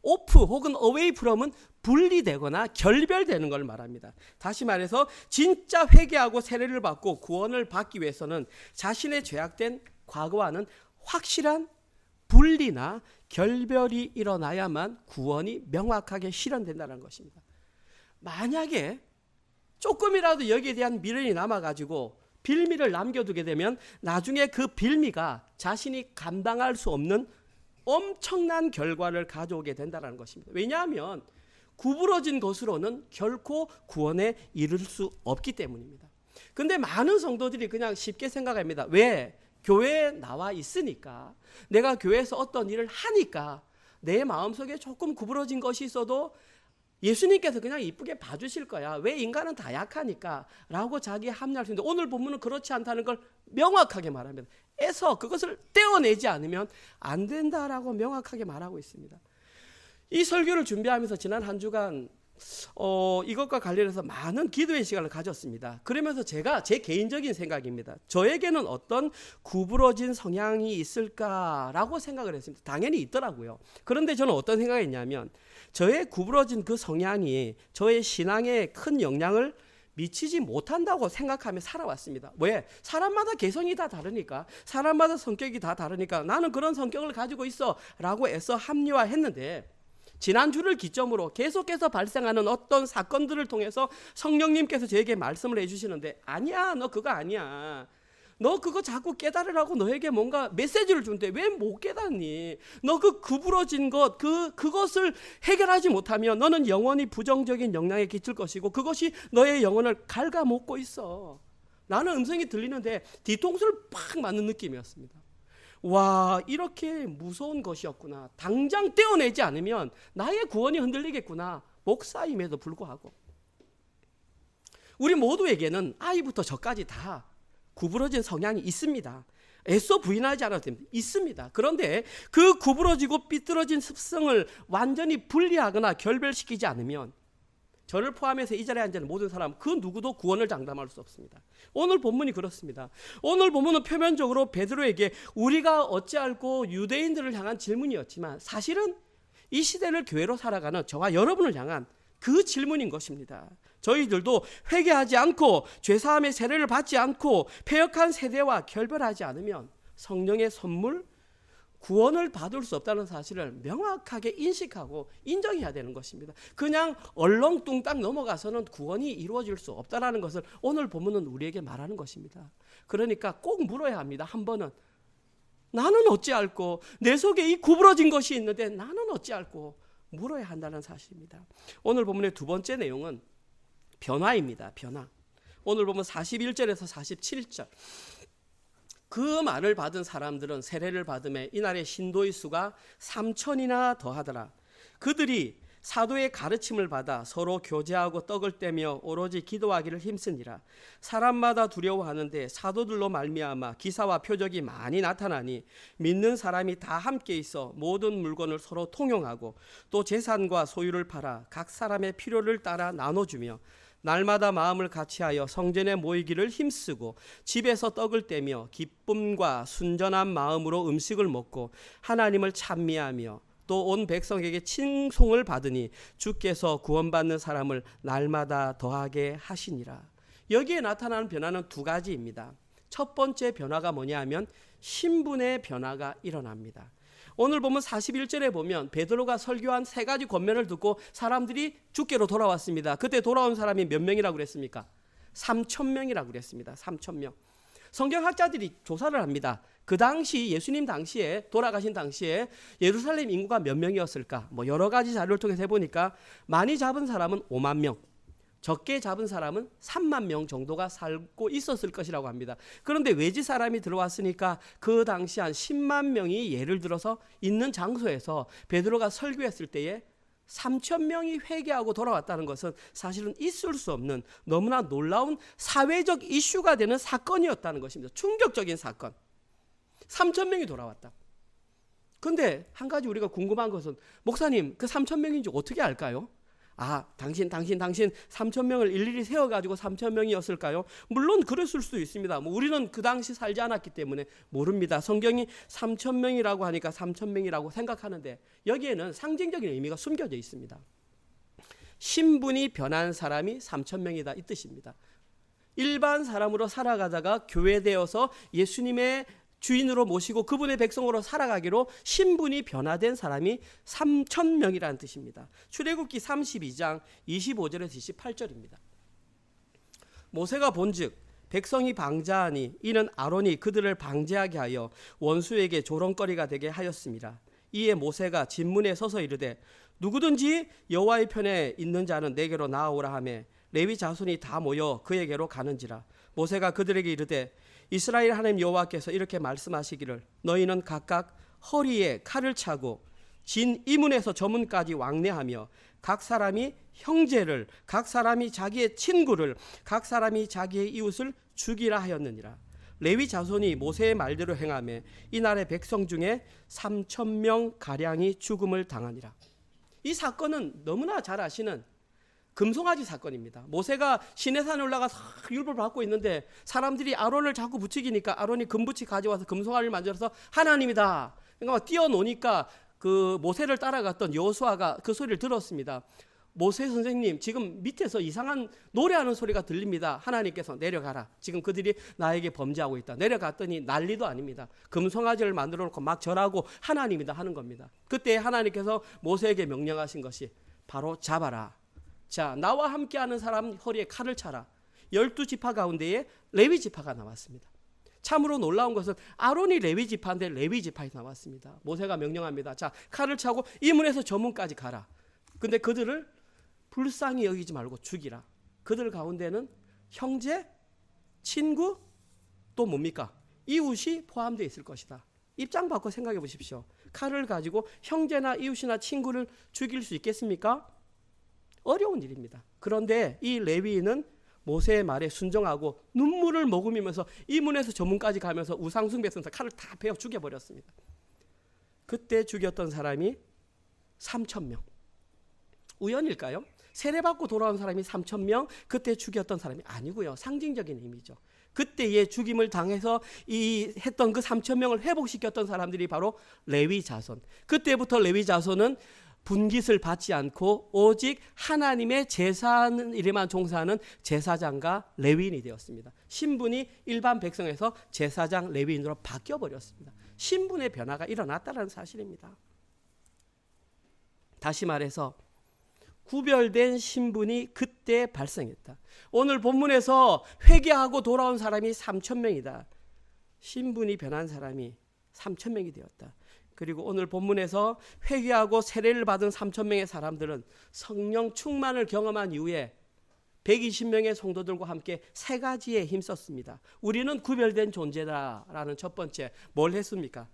off 혹은 away from은 분리되거나 결별되는 걸 말합니다. 다시 말해서 진짜 회개하고 세례를 받고 구원을 받기 위해서는 자신의 죄악된 과거와는 확실한 분리나 결별이 일어나야만 구원이 명확하게 실현된다는 것입니다. 만약에 조금이라도 여기에 대한 미련이 남아가지고 빌미를 남겨두게 되면 나중에 그 빌미가 자신이 감당할 수 없는 엄청난 결과를 가져오게 된다는 것입니다. 왜냐하면 구부러진 것으로는 결코 구원에 이를 수 없기 때문입니다. 근데 많은 성도들이 그냥 쉽게 생각합니다. 왜? 교회에 나와 있으니까, 내가 교회에서 어떤 일을 하니까 내 마음속에 조금 구부러진 것이 있어도 예수님께서 그냥 이쁘게 봐주실 거야. 왜? 인간은 다 약하니까 라고 자기에 합리할 수 있는데, 오늘 본문은 그렇지 않다는 걸 명확하게 말합니다. 에서 그것을 떼어내지 않으면 안 된다라고 명확하게 말하고 있습니다. 이 설교를 준비하면서 지난 한 주간 이것과 관련해서 많은 기도의 시간을 가졌습니다. 그러면서 제가 제 개인적인 생각입니다. 저에게는 어떤 구부러진 성향이 있을까라고 생각을 했습니다. 당연히 있더라고요. 그런데 저는 어떤 생각이 있냐면, 저의 구부러진 그 성향이 저의 신앙에 큰 영향을 미치지 못한다고 생각하며 살아왔습니다. 왜? 사람마다 개성이 다 다르니까, 사람마다 성격이 다 다르니까 나는 그런 성격을 가지고 있어 라고 애써 합리화했는데, 지난주를 기점으로 계속해서 발생하는 어떤 사건들을 통해서 성령님께서 저에게 말씀을 해주시는데, 아니야, 너 그거 아니야. 너 그거 자꾸 깨달으라고 너에게 뭔가 메시지를 준대. 왜 못 깨닫니? 너 그 구부러진 것, 그것을 해결하지 못하면 너는 영원히 부정적인 영향에 끼칠 것이고 그것이 너의 영혼을 갉아먹고 있어. 나는 음성이 들리는데 뒤통수를 팍 맞는 느낌이었습니다. 와, 이렇게 무서운 것이었구나. 당장 떼어내지 않으면 나의 구원이 흔들리겠구나. 목사임에도 불구하고 우리 모두에게는 아이부터 저까지 다 구부러진 성향이 있습니다. 애써 부인하지 않아도 됩니다. 있습니다. 그런데 그 구부러지고 삐뚤어진 습성을 완전히 분리하거나 결별시키지 않으면, 저를 포함해서 이 자리에 앉은 모든 사람 그 누구도 구원을 장담할 수 없습니다. 오늘 본문이 그렇습니다. 오늘 본문은 표면적으로 베드로에게 우리가 어찌할꼬 유대인들을 향한 질문이었지만, 사실은 이 시대를 교회로 살아가는 저와 여러분을 향한 그 질문인 것입니다. 저희들도 회개하지 않고 죄사함의 세례를 받지 않고 패역한 세대와 결별하지 않으면 성령의 선물, 구원을 받을 수 없다는 사실을 명확하게 인식하고 인정해야 되는 것입니다. 그냥 얼렁뚱땅 넘어가서는 구원이 이루어질 수 없다는 것을 오늘 본문은 우리에게 말하는 것입니다. 그러니까 꼭 물어야 합니다. 한 번은 나는 어찌할꼬, 내 속에 이 구부러진 것이 있는데 나는 어찌할꼬 물어야 한다는 사실입니다. 오늘 본문의 두 번째 내용은 변화입니다. 변화. 오늘 보면 41절에서 47절. 그 말을 받은 사람들은 세례를 받음에 이날의 신도의 수가 3,000이나 더하더라. 그들이 사도의 가르침을 받아 서로 교제하고 떡을 떼며 오로지 기도하기를 힘쓰니라. 사람마다 두려워하는데 사도들로 말미암아 기사와 표적이 많이 나타나니 믿는 사람이 다 함께 있어 모든 물건을 서로 통용하고 또 재산과 소유를 팔아 각 사람의 필요를 따라 나눠주며 날마다 마음을 같이하여 성전에 모이기를 힘쓰고 집에서 떡을 떼며 기쁨과 순전한 마음으로 음식을 먹고 하나님을 찬미하며 또 온 백성에게 칭송을 받으니 주께서 구원받는 사람을 날마다 더하게 하시니라. 여기에 나타나는 변화는 두 가지입니다. 첫 번째 변화가 뭐냐 하면 신분의 변화가 일어납니다. 오늘 보면 41절에 보면 베드로가 설교한 세 가지 권면을 듣고 사람들이 주께로 돌아왔습니다. 그때 돌아온 사람이 몇 명이라고 그랬습니까? 3,000명이라고 그랬습니다. 3,000명. 성경학자들이 조사를 합니다. 그 당시 예수님 당시에 돌아가신 당시에 예루살렘 인구가 몇 명이었을까? 여러 가지 자료를 통해서 해보니까 많이 잡은 사람은 5만 명, 적게 잡은 사람은 3만 명 정도가 살고 있었을 것이라고 합니다. 그런데 외지 사람이 들어왔으니까 그 당시 한 10만 명이 예를 들어서 있는 장소에서 베드로가 설교했을 때에 3천 명이 회개하고 돌아왔다는 것은 사실은 있을 수 없는 너무나 놀라운 사회적 이슈가 되는 사건이었다는 것입니다. 충격적인 사건. 3천 명이 돌아왔다. 그런데 한 가지 우리가 궁금한 것은 목사님 그 3천 명인지 어떻게 알까요? 당신 3천 명을 일일이 세워가지고 3천 명이었을까요? 물론 그랬을 수도 있습니다. 우리는 그 당시 살지 않았기 때문에 모릅니다. 성경이 3천 명이라고 하니까 3천 명이라고 생각하는데 여기에는 상징적인 의미가 숨겨져 있습니다. 신분이 변한 사람이 3천 명이다 이 뜻입니다. 일반 사람으로 살아가다가 교회되어서 예수님의 주인으로 모시고 그분의 백성으로 살아가기로 신분이 변화된 사람이 3천 명이라는 뜻입니다. 출애굽기 32장 25절에서 28절입니다. 모세가 본즉 백성이 방자하니 이는 아론이 그들을 방제하게 하여 원수에게 조롱거리가 되게 하였습니다. 이에 모세가 진문에 서서 이르되 누구든지 여호와의 편에 있는 자는 내게로 나아오라 하매 레위 자손이 다 모여 그에게로 가는지라. 모세가 그들에게 이르되 이스라엘 하나님 여호와께서 이렇게 말씀하시기를 너희는 각각 허리에 칼을 차고 진 이문에서 저문까지 왕래하며 각 사람이 형제를 각 사람이 자기의 친구를 각 사람이 자기의 이웃을 죽이라 하였느니라. 레위 자손이 모세의 말대로 행하며 이날의 백성 중에 3천 명 가량이 죽음을 당하니라. 이 사건은 너무나 잘 아시는 금송아지 사건입니다. 모세가 시내산에 올라가서 율법을 받고 있는데 사람들이 아론을 자꾸 부추기니까 아론이 금붙이 가져와서 금송아지를 만들어서 하나님이다. 그러니까 막 뛰어노니까 그 모세를 따라갔던 여호수아가 그 소리를 들었습니다. 모세 선생님 지금 밑에서 이상한 노래하는 소리가 들립니다. 하나님께서 내려가라. 지금 그들이 나에게 범죄하고 있다. 내려갔더니 난리도 아닙니다. 금송아지를 만들어 놓고 막 절하고 하나님이다 하는 겁니다. 그때 하나님께서 모세에게 명령하신 것이 바로 잡아라. 자, 나와 함께하는 사람 허리에 칼을 차라. 12지파 가운데에 레위 지파가 나왔습니다. 참으로 놀라운 것은 아론이 레위 지파인데 레위 지파에 나왔습니다. 모세가 명령합니다. 자, 칼을 차고 이 문에서 저 문까지 가라. 근데 그들을 불쌍히 여기지 말고 죽이라. 그들 가운데는 형제, 친구, 또 뭡니까? 이웃이 포함되어 있을 것이다. 입장 바꿔 생각해 보십시오. 칼을 가지고 형제나 이웃이나 친구를 죽일 수 있겠습니까? 어려운 일입니다. 그런데 이 레위인은 모세의 말에 순종하고 눈물을 머금으면서 이 문에서 저 문까지 가면서 우상숭배에서 칼을 다 베어 죽여버렸습니다. 그때 죽였던 사람이 3천 명. 우연일까요? 세례받고 돌아온 사람이 3천 명, 그때 죽였던 사람이 아니고요. 상징적인 의미죠. 그때의 죽임을 당해서 했던 그 3천 명을 회복시켰던 사람들이 바로 레위 자손. 그때부터 레위 자손은 분깃을 받지 않고 오직 하나님의 제사하는 일에만 종사하는 제사장과 레위인이 되었습니다. 신분이 일반 백성에서 제사장 레위인으로 바뀌어버렸습니다. 신분의 변화가 일어났다는 사실입니다. 다시 말해서 구별된 신분이 그때 발생했다. 오늘 본문에서 회개하고 돌아온 사람이 3천 명이다. 신분이 변한 사람이 3천 명이 되었다. 그리고 오늘 본문에서 회개하고 세례를 받은 3천 명의 사람들은 성령 충만을 경험한 이후에 120명의 성도들과 함께 세 가지에 힘썼습니다. 우리는 구별된 존재다라는 첫 번째, 뭘 했습니까?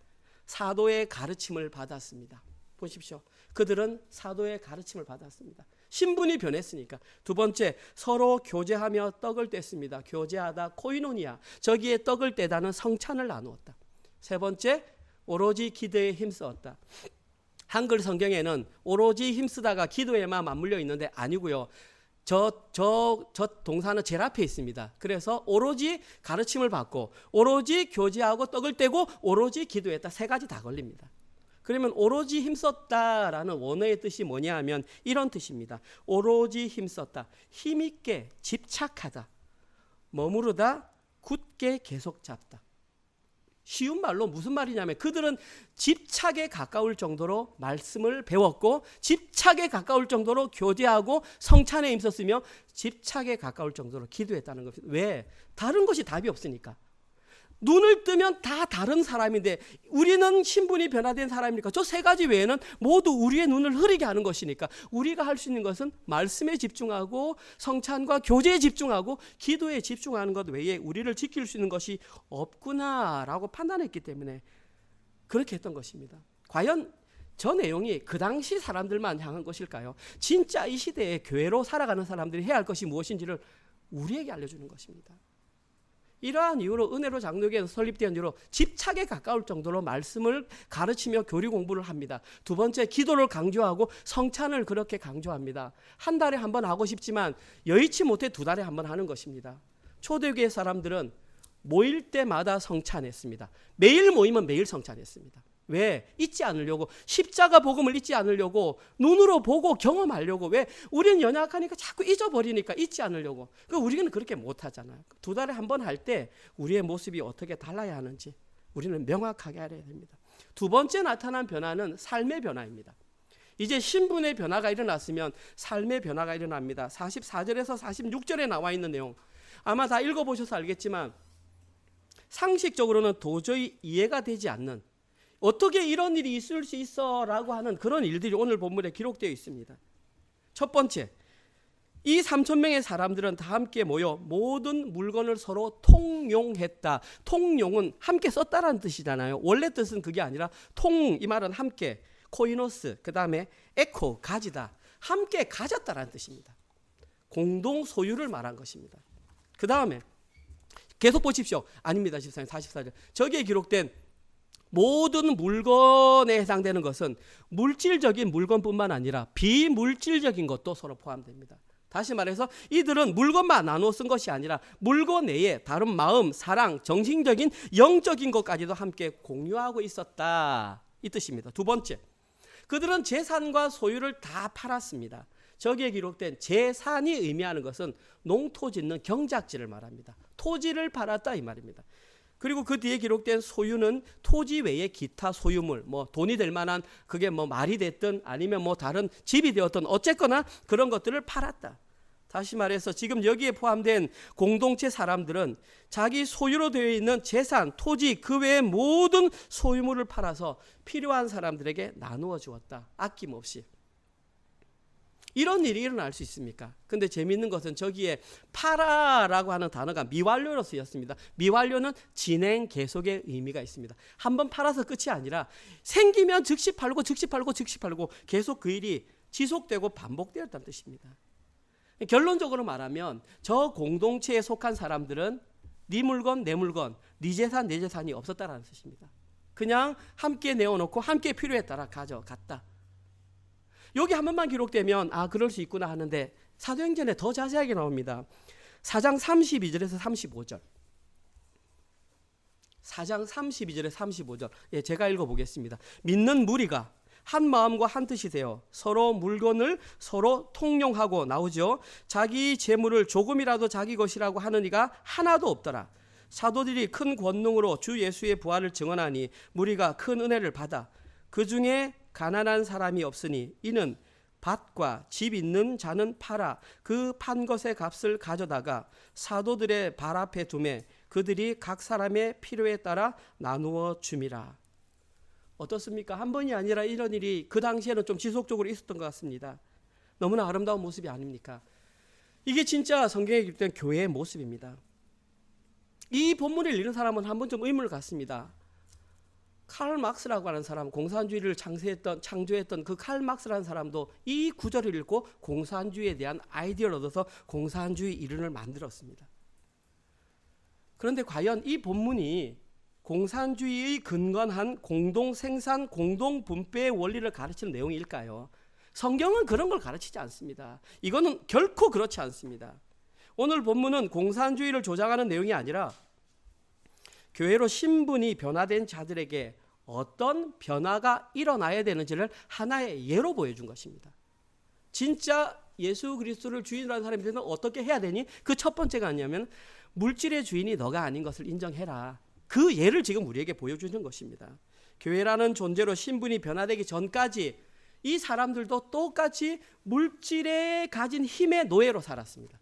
사도의 가르침을 받았습니다. 보십시오. 그들은 사도의 가르침을 받았습니다. 신분이 변했으니까. 두 번째, 서로 교제하며 떡을 뗐습니다. 교제하다 코이노니아, 저기에 떡을 떼다는 성찬을 나누었다. 세 번째, 오로지 기도에 힘쓰었다. 한글 성경에는 오로지 힘쓰다가 기도에만 맞물려 있는데 아니고요. 저 동사는 제일 앞에 있습니다. 그래서 오로지 가르침을 받고 오로지 교제하고 떡을 떼고 오로지 기도했다. 세 가지 다 걸립니다. 그러면 오로지 힘썼다라는 원어의 뜻이 뭐냐 하면 이런 뜻입니다. 오로지 힘썼다. 힘있게 집착하다. 머무르다. 굳게 계속 잡다. 쉬운 말로 무슨 말이냐면 그들은 집착에 가까울 정도로 말씀을 배웠고 집착에 가까울 정도로 교제하고 성찬에 힘썼으며 집착에 가까울 정도로 기도했다는 것입니다. 왜? 다른 것이 답이 없으니까. 눈을 뜨면 다 다른 사람인데 우리는 신분이 변화된 사람이니까 저 세 가지 외에는 모두 우리의 눈을 흐리게 하는 것이니까 우리가 할 수 있는 것은 말씀에 집중하고 성찬과 교제에 집중하고 기도에 집중하는 것 외에 우리를 지킬 수 있는 것이 없구나라고 판단했기 때문에 그렇게 했던 것입니다. 과연 저 내용이 그 당시 사람들만 향한 것일까요? 진짜 이 시대에 교회로 살아가는 사람들이 해야 할 것이 무엇인지를 우리에게 알려주는 것입니다. 이러한 이유로 은혜로 장로교회는 설립된 이후로 집착에 가까울 정도로 말씀을 가르치며 교리 공부를 합니다. 두 번째, 기도를 강조하고 성찬을 그렇게 강조합니다. 한 달에 한 번 하고 싶지만 여의치 못해 두 달에 한 번 하는 것입니다. 초대교회 사람들은 모일 때마다 성찬했습니다. 매일 모이면 매일 성찬했습니다. 왜? 잊지 않으려고, 십자가 복음을 잊지 않으려고, 눈으로 보고 경험하려고. 왜? 우리는 연약하니까 자꾸 잊어버리니까 잊지 않으려고. 우리는 그렇게 못하잖아요. 두 달에 한 번 할 때 우리의 모습이 어떻게 달라야 하는지 우리는 명확하게 알아야 됩니다. 두 번째 나타난 변화는 삶의 변화입니다. 이제 신분의 변화가 일어났으면 삶의 변화가 일어납니다. 44절에서 46절에 나와 있는 내용 아마 다 읽어보셔서 알겠지만 상식적으로는 도저히 이해가 되지 않는, 어떻게 이런 일이 있을 수 있어 라고 하는 그런 일들이 오늘 본문에 기록되어 있습니다. 첫 번째, 이 3,000명의 사람들은 다 함께 모여 모든 물건을 서로 통용했다. 통용은 함께 썼다라는 뜻이잖아요. 원래 뜻은 그게 아니라 이 말은 함께, 코이노스, 그 다음에 에코, 가지다. 함께 가졌다라는 뜻입니다. 공동 소유를 말한 것입니다. 그 다음에 계속 보십시오. 아닙니다. 14절, 44절. 저기에 기록된 모든 물건에 해당되는 것은 물질적인 물건뿐만 아니라 비물질적인 것도 서로 포함됩니다. 다시 말해서 이들은 물건만 나누어 쓴 것이 아니라 물건 외에 다른 마음, 사랑, 정신적인, 영적인 것까지도 함께 공유하고 있었다. 이 뜻입니다. 두 번째, 그들은 재산과 소유를 다 팔았습니다. 저기에 기록된 재산이 의미하는 것은 농토 짓는 경작지를 말합니다. 토지를 팔았다 이 말입니다. 그리고 그 뒤에 기록된 소유는 토지 외의 기타 소유물, 돈이 될 만한, 그게 말이 됐든 아니면 다른 집이 되었든 어쨌거나 그런 것들을 팔았다. 다시 말해서 지금 여기에 포함된 공동체 사람들은 자기 소유로 되어 있는 재산, 토지, 그 외의 모든 소유물을 팔아서 필요한 사람들에게 나누어 주었다. 아낌없이. 이런 일이 일어날 수 있습니까? 근데 재미있는 것은 저기에 팔아라고 하는 단어가 미완료로 쓰였습니다. 미완료는 진행 계속의 의미가 있습니다. 한번 팔아서 끝이 아니라 생기면 즉시 팔고 즉시 팔고 즉시 팔고 계속 그 일이 지속되고 반복되었다는 뜻입니다. 결론적으로 말하면 저 공동체에 속한 사람들은 네 물건 내 물건, 네 재산 내 재산이 없었다라는 뜻입니다. 그냥 함께 내어놓고 함께 필요에 따라 가져갔다. 여기 한 번만 기록되면 그럴 수 있구나 하는데 사도행전에 더 자세하게 나옵니다. 4장 32절에서 35절. 4장 32절에서 35절. 제가 읽어보겠습니다. 믿는 무리가 한 마음과 한 뜻이 되어 서로 물건을 서로 통용하고, 나오죠. 자기 재물을 조금이라도 자기 것이라고 하는 이가 하나도 없더라. 사도들이 큰 권능으로 주 예수의 부활을 증언하니 무리가 큰 은혜를 받아 그 중에 가난한 사람이 없으니 이는 밭과 집 있는 자는 팔아 그 판 것의 값을 가져다가 사도들의 발 앞에 두매 그들이 각 사람의 필요에 따라 나누어 줌이라. 어떻습니까? 한 번이 아니라 이런 일이 그 당시에는 좀 지속적으로 있었던 것 같습니다. 너무나 아름다운 모습이 아닙니까? 이게 진짜 성경에 기록된 교회의 모습입니다. 이 본문을 읽는 사람은 한 번 좀 의문을 갖습니다. 칼 막스라고 하는 사람, 공산주의를 창조했던 그 칼 막스라는 사람도 이 구절을 읽고 공산주의에 대한 아이디어를 얻어서 공산주의 이론을 만들었습니다. 그런데 과연 이 본문이 공산주의의 근간한 공동생산, 공동분배의 원리를 가르치는 내용일까요? 성경은 그런 걸 가르치지 않습니다. 이거는 결코 그렇지 않습니다. 오늘 본문은 공산주의를 조장하는 내용이 아니라 교회로 신분이 변화된 자들에게 어떤 변화가 일어나야 되는지를 하나의 예로 보여준 것입니다. 진짜 예수 그리스도를 주인으로 하는 사람이 되면 어떻게 해야 되니? 그 첫 번째가 아니냐면 물질의 주인이 너가 아닌 것을 인정해라. 그 예를 지금 우리에게 보여주는 것입니다. 교회라는 존재로 신분이 변화되기 전까지 이 사람들도 똑같이 물질에 가진 힘의 노예로 살았습니다.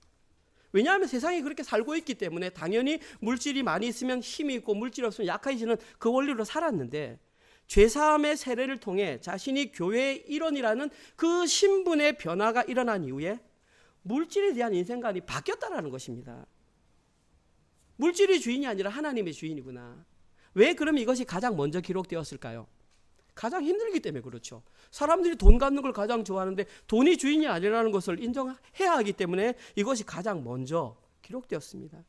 왜냐하면 세상이 그렇게 살고 있기 때문에 당연히 물질이 많이 있으면 힘이 있고 물질이 없으면 약해지는 그 원리로 살았는데, 죄사함의 세례를 통해 자신이 교회의 일원이라는 그 신분의 변화가 일어난 이후에 물질에 대한 인생관이 바뀌었다라는 것입니다. 물질이 주인이 아니라 하나님의 주인이구나. 왜 그럼 이것이 가장 먼저 기록되었을까요? 가장 힘들기 때문에 그렇죠. 사람들이 돈 갖는 걸 가장 좋아하는데 돈이 주인이 아니라는 것을 인정해야 하기 때문에 이것이 가장 먼저 기록되었습니다.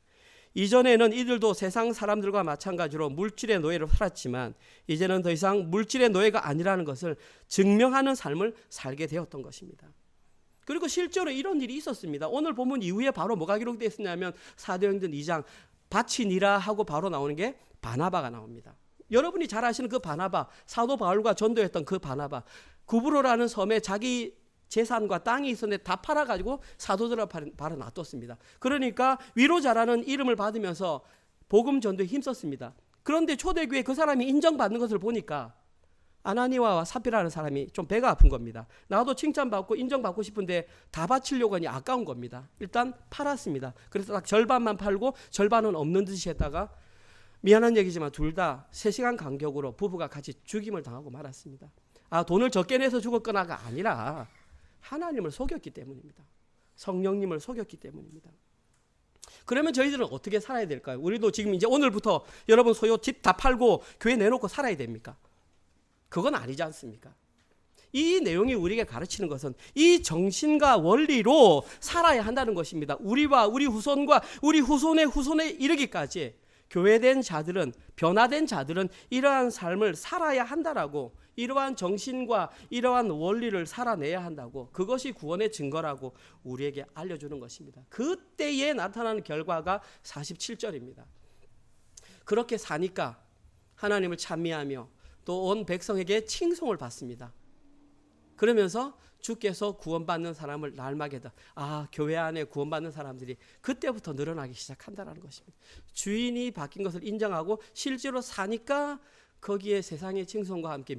이전에는 이들도 세상 사람들과 마찬가지로 물질의 노예로 살았지만 이제는 더 이상 물질의 노예가 아니라는 것을 증명하는 삶을 살게 되었던 것입니다. 그리고 실제로 이런 일이 있었습니다. 오늘 본문 이후에 바로 뭐가 기록되어 있었냐면 사도행전 2장 밭이 니라 하고 바로 나오는 게 바나바가 나옵니다. 여러분이 잘 아시는 그 바나바, 사도 바울과 전도했던 그 바나바, 구브로라는 섬에 자기 재산과 땅이 있었는데 다 팔아가지고 사도들을 바로 놔뒀습니다. 그러니까 위로자라는 이름을 받으면서 복음 전도에 힘썼습니다. 그런데 초대교회 그 사람이 인정받는 것을 보니까 아나니아와 삽비라는 사람이 좀 배가 아픈 겁니다. 나도 칭찬받고 인정받고 싶은데 다 바치려고 하니 아까운 겁니다. 일단 팔았습니다. 그래서 딱 절반만 팔고 절반은 없는 듯이 했다가 미안한 얘기지만 둘 다 3시간 간격으로 부부가 같이 죽임을 당하고 말았습니다. 돈을 적게 내서 죽었거나가 아니라 하나님을 속였기 때문입니다. 성령님을 속였기 때문입니다. 그러면 저희들은 어떻게 살아야 될까요? 우리도 지금 이제 오늘부터 여러분 소유 집 다 팔고 교회 내놓고 살아야 됩니까? 그건 아니지 않습니까? 이 내용이 우리에게 가르치는 것은 이 정신과 원리로 살아야 한다는 것입니다. 우리와 우리 후손과 우리 후손의 후손에 이르기까지 교회된 자들은, 변화된 자들은 이러한 삶을 살아야 한다라고, 이러한 정신과 이러한 원리를 살아내야 한다고, 그것이 구원의 증거라고 우리에게 알려주는 것입니다. 그때에 나타나는 결과가 47절입니다. 그렇게 사니까 하나님을 찬미하며 또 온 백성에게 칭송을 받습니다. 그러면서 주께서 구원받는 사람을 날마게다. 교회 안에 구원받는 사람들이 그때부터 늘어나기 시작한다는 것입니다. 주인이 바뀐 것을 인정하고 실제로 사니까 거기에 세상의 칭송과 함께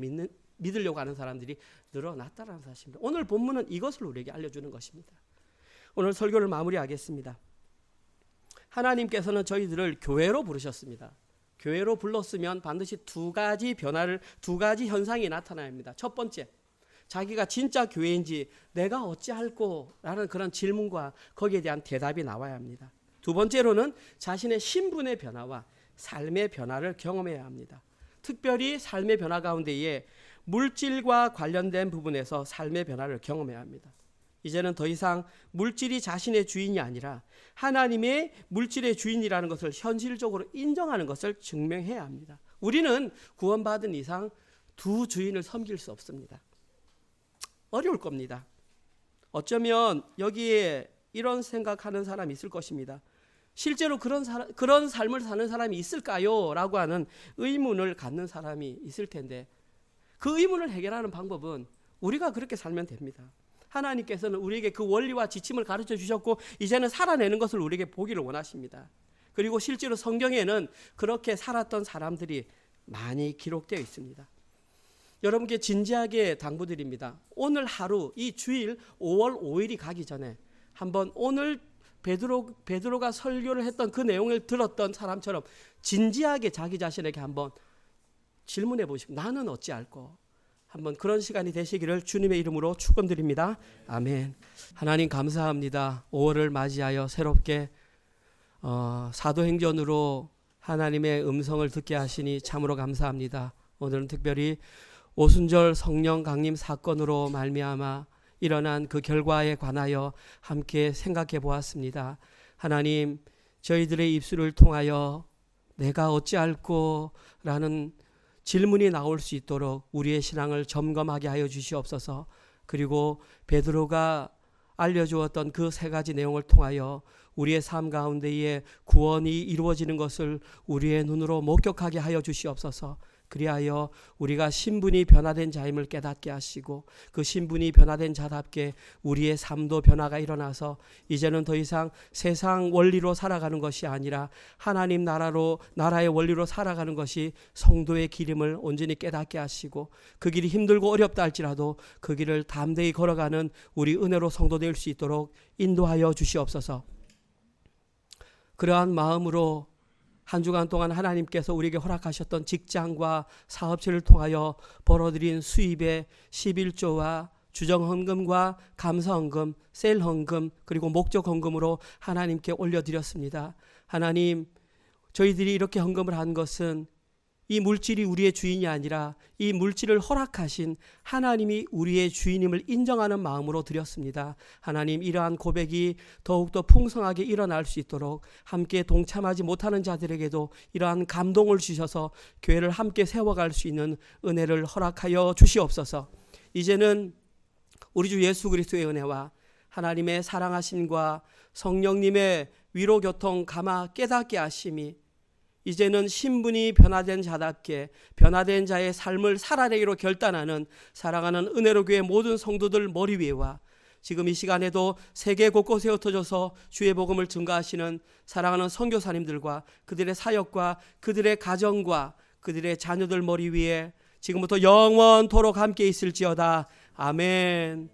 믿으려고 하는 사람들이 늘어났다는 사실입니다. 오늘 본문은 이것을 우리에게 알려주는 것입니다. 오늘 설교를 마무리하겠습니다. 하나님께서는 저희들을 교회로 부르셨습니다. 교회로 불렀으면 반드시 두 가지 현상이 나타나야 합니다. 첫 번째, 자기가 진짜 교회인지 내가 어찌할꼬 라는 그런 질문과 거기에 대한 대답이 나와야 합니다. 두 번째로는 자신의 신분의 변화와 삶의 변화를 경험해야 합니다. 특별히 삶의 변화 가운데에 물질과 관련된 부분에서 삶의 변화를 경험해야 합니다. 이제는 더 이상 물질이 자신의 주인이 아니라 하나님의 물질의 주인이라는 것을 현실적으로 인정하는 것을 증명해야 합니다. 우리는 구원받은 이상 두 주인을 섬길 수 없습니다. 어려울 겁니다. 어쩌면 여기에 이런 생각하는 사람이 있을 것입니다. 실제로 그런 삶을 사는 사람이 있을까요? 라고 하는 의문을 갖는 사람이 있을 텐데, 그 의문을 해결하는 방법은 우리가 그렇게 살면 됩니다. 하나님께서는 우리에게 그 원리와 지침을 가르쳐 주셨고 이제는 살아내는 것을 우리에게 보기를 원하십니다. 그리고 실제로 성경에는 그렇게 살았던 사람들이 많이 기록되어 있습니다. 여러분께 진지하게 당부드립니다. 오늘 하루, 이 주일 5월 5일이 가기 전에 한번 오늘 베드로가 설교를 했던 그 내용을 들었던 사람처럼 진지하게 자기 자신에게 한번 질문해 보시고, 나는 어찌할꼬? 한번 그런 시간이 되시기를 주님의 이름으로 축원드립니다. 아멘. 하나님 감사합니다. 5월을 맞이하여 새롭게 사도행전으로 하나님의 음성을 듣게 하시니 참으로 감사합니다. 오늘은 특별히 오순절 성령 강림 사건으로 말미암아 일어난 그 결과에 관하여 함께 생각해 보았습니다. 하나님, 저희들의 입술을 통하여 내가 어찌할꼬 라는 질문이 나올 수 있도록 우리의 신앙을 점검하게 하여 주시옵소서. 그리고 베드로가 알려주었던 그 3가지 내용을 통하여 우리의 삶 가운데에 구원이 이루어지는 것을 우리의 눈으로 목격하게 하여 주시옵소서. 그리하여 우리가 신분이 변화된 자임을 깨닫게 하시고 그 신분이 변화된 자답게 우리의 삶도 변화가 일어나서 이제는 더 이상 세상 원리로 살아가는 것이 아니라 하나님 나라의 원리로 살아가는 것이 성도의 길임을 온전히 깨닫게 하시고 그 길이 힘들고 어렵다 할지라도 그 길을 담대히 걸어가는 우리 은혜로 성도 될 수 있도록 인도하여 주시옵소서. 그러한 마음으로 한 주간 동안 하나님께서 우리에게 허락하셨던 직장과 사업체를 통하여 벌어들인 수입의 11조와 주정헌금과 감사헌금, 셀헌금 그리고 목적헌금으로 하나님께 올려드렸습니다. 하나님, 저희들이 이렇게 헌금을 한 것은 이 물질이 우리의 주인이 아니라 이 물질을 허락하신 하나님이 우리의 주인임을 인정하는 마음으로 드렸습니다. 하나님, 이러한 고백이 더욱더 풍성하게 일어날 수 있도록 함께 동참하지 못하는 자들에게도 이러한 감동을 주셔서 교회를 함께 세워갈 수 있는 은혜를 허락하여 주시옵소서. 이제는 우리 주 예수 그리스도의 은혜와 하나님의 사랑하심과 성령님의 위로교통 감화 깨닫게 하심이 이제는 신분이 변화된 자답게 변화된 자의 삶을 살아내기로 결단하는 사랑하는 은혜로 교회 모든 성도들 머리 위에와 지금 이 시간에도 세계 곳곳에 흩어져서 주의 복음을 증거하시는 사랑하는 선교사님들과 그들의 사역과 그들의 가정과 그들의 자녀들 머리 위에 지금부터 영원토록 함께 있을지어다. 아멘.